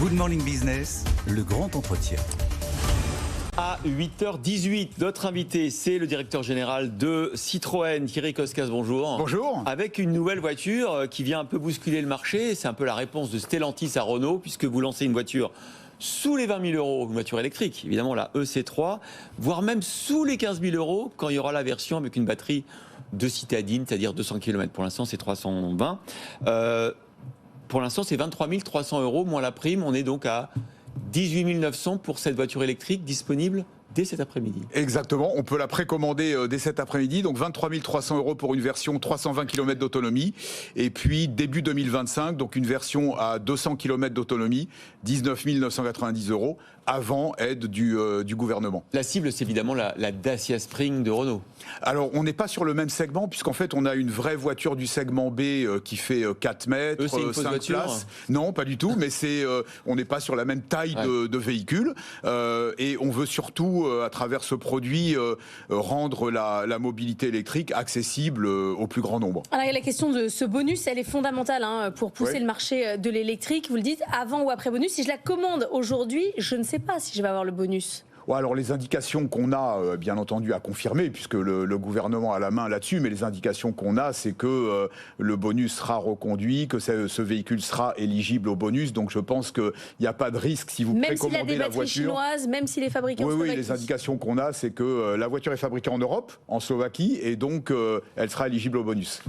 Good Morning Business, le grand entretien. À 8h18, notre invité, c'est le directeur général de Citroën, Thierry Koskas, bonjour. Bonjour. Avec une nouvelle voiture qui vient un peu bousculer le marché, c'est un peu la réponse de Stellantis à Renault, puisque vous lancez une voiture sous les 20 000 euros, une voiture électrique, évidemment la EC3, voire même sous les 15 000 euros quand il y aura la version avec une batterie de citadine, c'est-à-dire 200 km. Pour l'instant, c'est 320. Pour l'instant, c'est 23 300 euros, moins la prime. On est donc à 18 900 pour cette voiture électrique disponible dès cet après-midi. Exactement, on peut la précommander dès cet après-midi, donc 23 300 euros pour une version 320 km d'autonomie, et puis début 2025, donc une version à 200 km d'autonomie, 19 990 euros, avant aide du gouvernement. La cible, c'est évidemment la Dacia Spring de Renault. Alors, on n'est pas sur le même segment, puisqu'en fait, on a une vraie voiture du segment B qui fait 4 mètres, 5 places. Non, pas du tout, mais on n'est pas sur la même taille de véhicule. Et on veut surtout, à travers ce produit, rendre la mobilité électrique accessible au plus grand nombre. Alors, la question de ce bonus, elle est fondamentale pour pousser le marché de l'électrique. Vous le dites, avant ou après bonus. Si je la commande aujourd'hui, je ne sais pas si je vais avoir le bonus. Ouais, alors les indications qu'on a, bien entendu, à confirmer, puisque le gouvernement a la main là-dessus, mais les indications qu'on a, c'est que le bonus sera reconduit, que ce véhicule sera éligible au bonus. Donc je pense qu'il n'y a pas de risque si vous précommandez la voiture. Même s'il a des batteries chinoises, même s'il est fabriqué en Slovaquie. Oui, les indications qu'on a, c'est que la voiture est fabriquée en Europe, en Slovaquie, et donc elle sera éligible au bonus.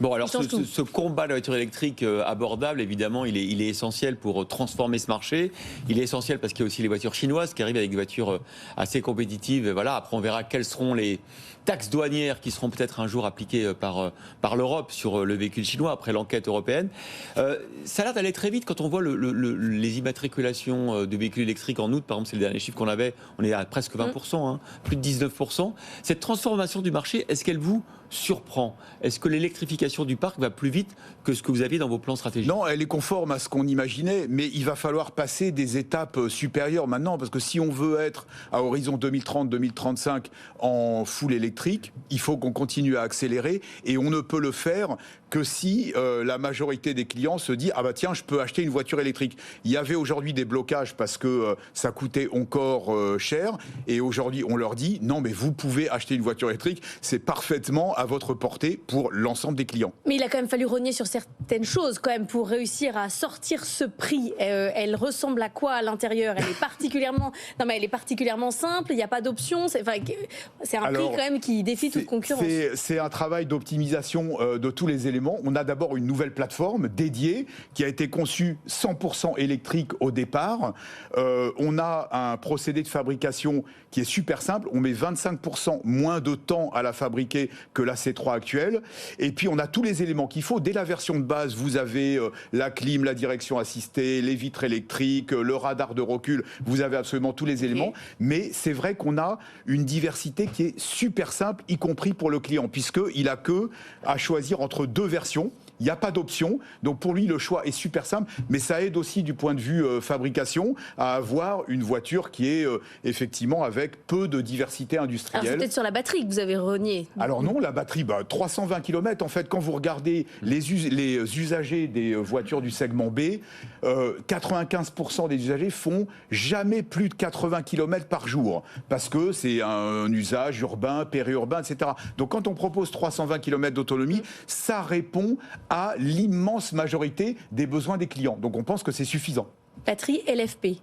Bon, alors ce combat de la voiture électrique abordable, évidemment, il est essentiel pour transformer ce marché. Il est essentiel parce qu'il y a aussi les voitures chinoises qui arrivent avec des voitures assez compétitives. Et voilà, après, on verra quelles seront les taxes douanières qui seront peut-être un jour appliquées par l'Europe sur le véhicule chinois après l'enquête européenne. Ça a l'air d'aller très vite quand on voit les immatriculations de véhicules électriques en août. Par exemple, c'est le dernier chiffre qu'on avait. On est à presque 20%, plus de 19%. Cette transformation du marché, est-ce qu'elle vous surprend? Est-ce que l'électrification du parc va plus vite que ce que vous aviez dans vos plans stratégiques? Non, elle est conforme à ce qu'on imaginait, mais il va falloir passer des étapes supérieures maintenant, parce que si on veut être à horizon 2030-2035 en full électrique, il faut qu'on continue à accélérer, et on ne peut le faire que si la majorité des clients se dit « Ah bah tiens, je peux acheter une voiture électrique ». Il y avait aujourd'hui des blocages parce que ça coûtait encore cher, et aujourd'hui on leur dit « Non, mais vous pouvez acheter une voiture électrique, c'est parfaitement à votre portée pour l'ensemble des clients ». Mais il a quand même fallu rogner sur certaines choses quand même pour réussir à sortir ce prix. Elle ressemble à quoi à l'intérieur? Elle est particulièrement simple, il n'y a pas d'option, c'est un prix quand même qui défie toute concurrence. C'est un travail d'optimisation de tous les éléments. On a d'abord une nouvelle plateforme dédiée qui a été conçue 100% électrique au départ. On a un procédé de fabrication qui est super simple. On met 25% moins de temps à la fabriquer que la C3 actuelle. Et puis on a tous les éléments qu'il faut. Dès la version de base, vous avez la clim, la direction assistée, les vitres électriques, le radar de recul. Vous avez absolument tous les éléments. Mais c'est vrai qu'on a une diversité qui est super simple, y compris pour le client, puisqu'il n'a que à choisir entre deux versions. Il n'y a pas d'option, donc pour lui le choix est super simple, mais ça aide aussi du point de vue fabrication à avoir une voiture qui est effectivement avec peu de diversité industrielle. Alors c'est peut-être sur la batterie que vous avez renié. Alors non, la batterie, 320 km, en fait quand vous regardez les usagers des voitures du segment B, 95% des usagers font jamais plus de 80 km par jour, parce que c'est un usage urbain, périurbain, etc. Donc quand on propose 320 km d'autonomie, ça répond à l'immense majorité des besoins des clients. Donc on pense que c'est suffisant. Batterie LFP.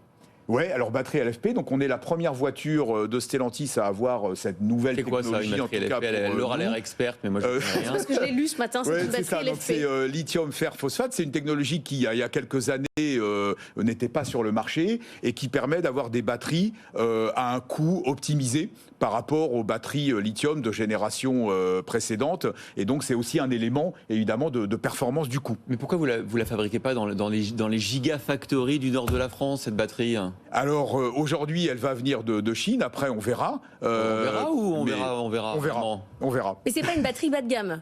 Ouais, alors batterie LFP, donc on est la première voiture de Stellantis à avoir cette nouvelle technologie. C'est quoi ça, une batterie LFP? Elle aura l'air experte, mais moi je ne connais rien. C'est parce que je l'ai lu ce matin, c'est une batterie LFP. C'est lithium fer phosphate, c'est une technologie qui, il y a quelques années, n'était pas sur le marché et qui permet d'avoir des batteries à un coût optimisé par rapport aux batteries lithium de génération précédente. Et donc c'est aussi un élément, évidemment, de performance du coût. Mais pourquoi vous la fabriquez pas dans les gigafactories du nord de la France, cette batterie? Alors aujourd'hui, elle va venir de Chine. Après, on verra. On verra ou on verra? On verra. Mais c'est pas une batterie bas de gamme.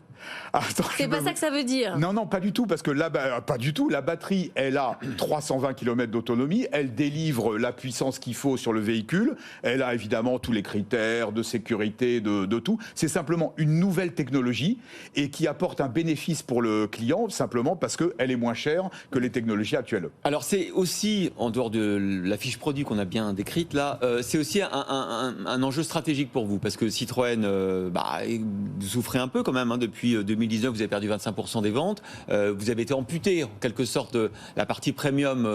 C'est pas ça que ça veut dire. Non, pas du tout, parce que là, pas du tout. La batterie, elle a 320 km d'autonomie, elle délivre la puissance qu'il faut sur le véhicule, elle a évidemment tous les critères de sécurité, de tout. C'est simplement une nouvelle technologie et qui apporte un bénéfice pour le client, simplement parce qu'elle est moins chère que les technologies actuelles. Alors c'est aussi, en dehors de la fiche produit qu'on a bien décrite là, c'est aussi un enjeu stratégique pour vous, parce que Citroën, vous souffrez un peu quand même, hein, depuis 2019, vous avez perdu 25% des ventes, vous avez été amputé en quelque sorte de la partie premium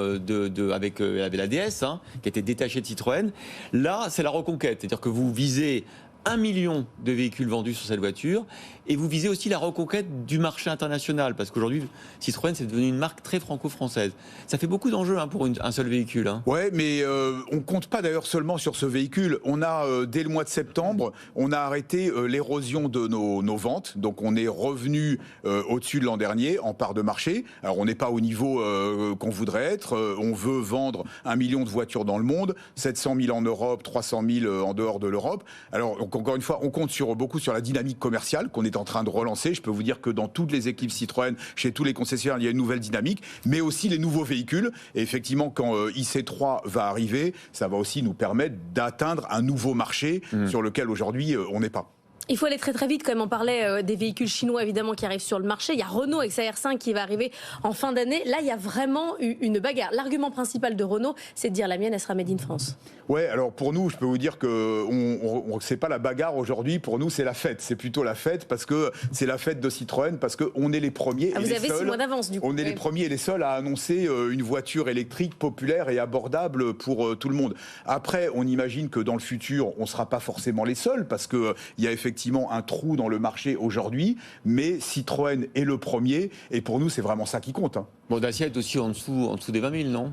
avec la DS, hein, qui était détachée de Citroën. Là, c'est la reconquête, c'est-à-dire que vous visez 1 million de véhicules vendus sur cette voiture, et vous visez aussi la reconquête du marché international, parce qu'aujourd'hui, Citroën, c'est devenu une marque très franco-française. Ça fait beaucoup d'enjeux, hein, pour un seul véhicule. Hein. Ouais, mais on ne compte pas d'ailleurs seulement sur ce véhicule. On a, dès le mois de septembre, on a arrêté l'érosion de nos ventes. Donc on est revenu au-dessus de l'an dernier en part de marché. Alors on n'est pas au niveau qu'on voudrait être. On veut vendre 1 million de voitures dans le monde, 700 000 en Europe, 300 000 en dehors de l'Europe. Alors encore une fois, on compte beaucoup sur la dynamique commerciale qu'on est en train de relancer. Je peux vous dire que dans toutes les équipes Citroën, chez tous les concessionnaires, il y a une nouvelle dynamique, mais aussi les nouveaux véhicules. Et effectivement, quand IC3 va arriver, ça va aussi nous permettre d'atteindre un nouveau marché sur lequel aujourd'hui on n'est pas. Il faut aller très très vite, quand même. On parlait des véhicules chinois, évidemment, qui arrivent sur le marché. Il y a Renault avec sa R5 qui va arriver en fin d'année. Là, il y a vraiment une bagarre. L'argument principal de Renault, c'est de dire la mienne, elle sera made in France. Ouais, alors pour nous, je peux vous dire que c'est pas la bagarre aujourd'hui. Pour nous, c'est la fête. C'est plutôt la fête, parce que c'est la fête de Citroën, parce qu'on est les premiers. Vous avez 6 mois d'avance, du coup. On est les premiers et les seuls à annoncer une voiture électrique populaire et abordable pour tout le monde. Après, on imagine que dans le futur, on sera pas forcément les seuls, parce que il y a effectivement un trou dans le marché aujourd'hui, mais Citroën est le premier, et pour nous, c'est vraiment ça qui compte. Hein. Bon, Dacia est aussi en dessous des 20 000, non ?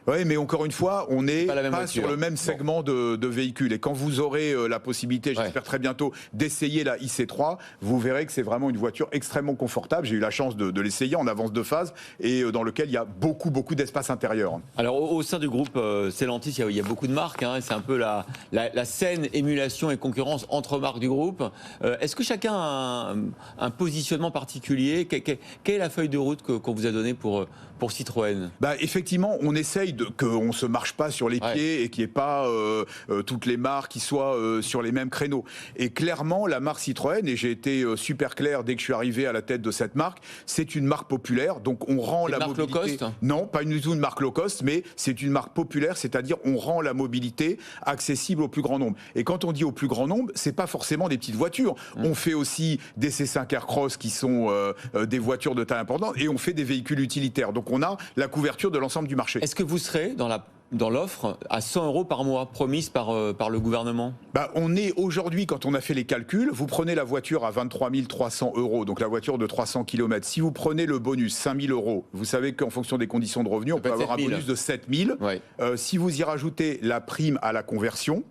Oui, mais encore une fois, on n'est pas sur le même segment de véhicules. Et quand vous aurez la possibilité, j'espère très bientôt, d'essayer la IC3, vous verrez que c'est vraiment une voiture extrêmement confortable. J'ai eu la chance de l'essayer en avance de phase, et dans lequel il y a beaucoup d'espace intérieur. Alors au sein du groupe Stellantis, il y a beaucoup de marques. Hein, c'est un peu la saine émulation et concurrence entre marques du groupe. Est-ce que chacun a un positionnement particulier ? Quelle est la feuille de route qu'on vous a donnée pour Citroën ? Effectivement, on essaye qu'on ne se marche pas sur les pieds et qu'il n'y ait pas toutes les marques qui soient sur les mêmes créneaux. Et clairement, la marque Citroën, et j'ai été super clair dès que je suis arrivé à la tête de cette marque, c'est une marque populaire, donc on rend la mobilité... Une marque low cost ? Non, pas du tout une marque low cost, mais c'est une marque populaire, c'est-à-dire on rend la mobilité accessible au plus grand nombre. Et quand on dit au plus grand nombre, c'est pas forcément des petites voitures. On fait aussi des C5 Aircross qui sont des voitures de taille importante, et on fait des véhicules utilitaires. Donc on a la couverture de l'ensemble du marché. Est-ce que vous serez dans l'offre à 100 € par mois promise par le gouvernement ? On est aujourd'hui, quand on a fait les calculs, vous prenez la voiture à 23 300 €, donc la voiture de 300 km. Si vous prenez le bonus 5 000 €, vous savez qu'en fonction des conditions de revenus, on peut avoir un bonus de 7 000. Si vous y rajoutez la prime à la conversion,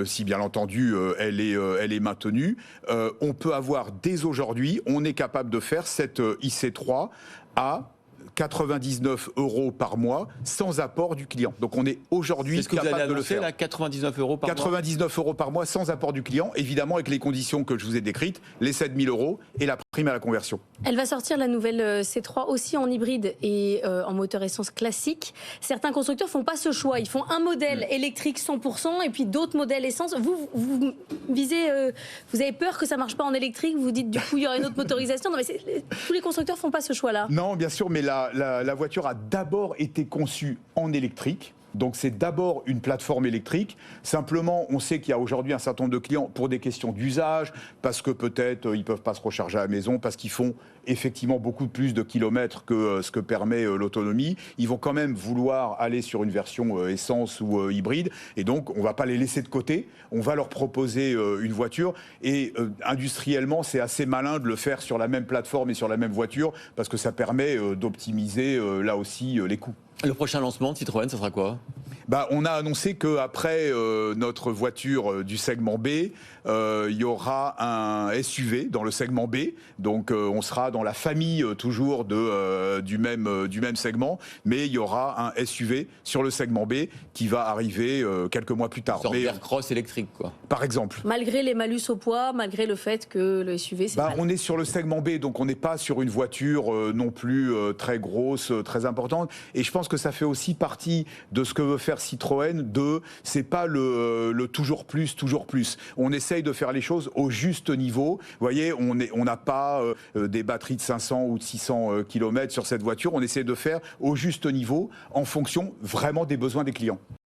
si bien entendu elle est maintenue, on peut avoir dès aujourd'hui, on est capable de faire cette IC3 à 99 € par mois sans apport du client. Donc on est aujourd'hui capable de le faire. Là, 99 € par mois. 99 € par mois sans apport du client, évidemment avec les conditions que je vous ai décrites, les 7 000 € et la prime à la conversion. Elle va sortir, la nouvelle C3, aussi en hybride et en moteur essence classique. Certains constructeurs font pas ce choix. Ils font un modèle électrique 100% et puis d'autres modèles essence. Vous visez, vous avez peur que ça marche pas en électrique. Vous dites du coup il y aura une autre motorisation. Non, mais tous les constructeurs font pas ce choix-là. Non, bien sûr, mais la voiture a d'abord été conçue en électrique. Donc c'est d'abord une plateforme électrique. Simplement, on sait qu'il y a aujourd'hui un certain nombre de clients pour des questions d'usage, parce que peut-être ils ne peuvent pas se recharger à la maison, parce qu'ils font effectivement beaucoup plus de kilomètres que ce que permet l'autonomie. Ils vont quand même vouloir aller sur une version essence ou hybride. Et donc, on ne va pas les laisser de côté. On va leur proposer une voiture. Et industriellement, c'est assez malin de le faire sur la même plateforme et sur la même voiture, parce que ça permet d'optimiser là aussi les coûts. Le prochain lancement de Citroën, ça sera quoi ? On a annoncé qu'après notre voiture du segment B, il y aura un SUV dans le segment B. Donc on sera dans la famille toujours du même segment, mais il y aura un SUV sur le segment B qui va arriver quelques mois plus tard. Une sorte d'Aircross électrique, quoi. Par exemple. Malgré les malus au poids, malgré le fait que le SUV, c'est on est sur le segment B, donc on n'est pas sur une voiture non plus très grosse, très importante. Et je pense que ça fait aussi partie de ce que veut faire Citroën. C'est pas le toujours plus, toujours plus. On essaye de faire les choses au juste niveau. Vous voyez, on n'a pas des batteries de 500 ou de 600 km sur cette voiture. On essaie de faire au juste niveau en fonction vraiment des besoins des clients.